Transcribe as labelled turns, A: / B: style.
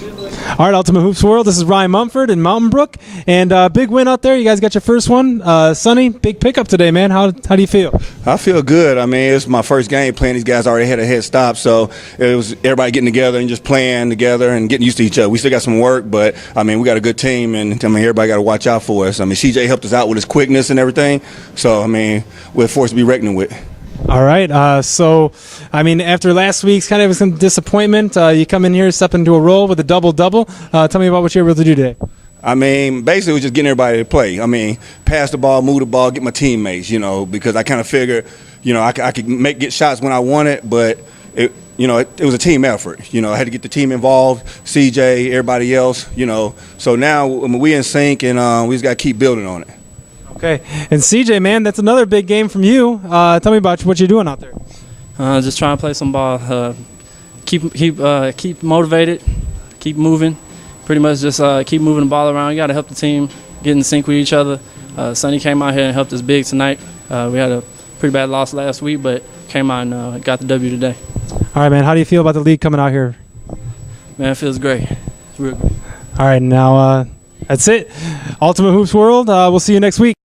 A: All right, Ultimate Hoops World. This is Ryan Mumford in Mountain Brook, and big win out there. You guys got your first one. Sonny, big pickup today, man. How do you feel?
B: I feel good. I mean, it's my first game playing. These guys already had a head stop, so it was everybody getting together and just playing together and getting used to each other. We still got some work, but I mean, we got a good team, and I mean, everybody got to watch out for us. I mean, CJ helped us out with his quickness and everything, so I mean, we're a force to be reckoned with.
A: All right. So, I mean, after last week's kind of some disappointment, you come in here, step into a role with a double-double. Tell me about what you were able to do today.
B: I mean, basically, it was just getting everybody to play. I mean, pass the ball, move the ball, get my teammates, because I kind of figured, I could get shots when I wanted, but, it was a team effort. I had to get the team involved, CJ, everybody else, So now we in sync, and we just got to keep building on it.
A: Okay. And CJ, man, that's another big game from you. Tell me about what you're doing out there.
C: Just trying to play some ball. Keep motivated. Keep moving. Pretty much just keep moving the ball around. You got to help the team get in sync with each other. Sonny came out here and helped us big tonight. We had a pretty bad loss last week, but came out and got the W today.
A: All right, man. How do you feel about the league coming out here?
C: Man, it feels great. It's real good.
A: All right, now that's it. Ultimate Hoops World. We'll see you next week.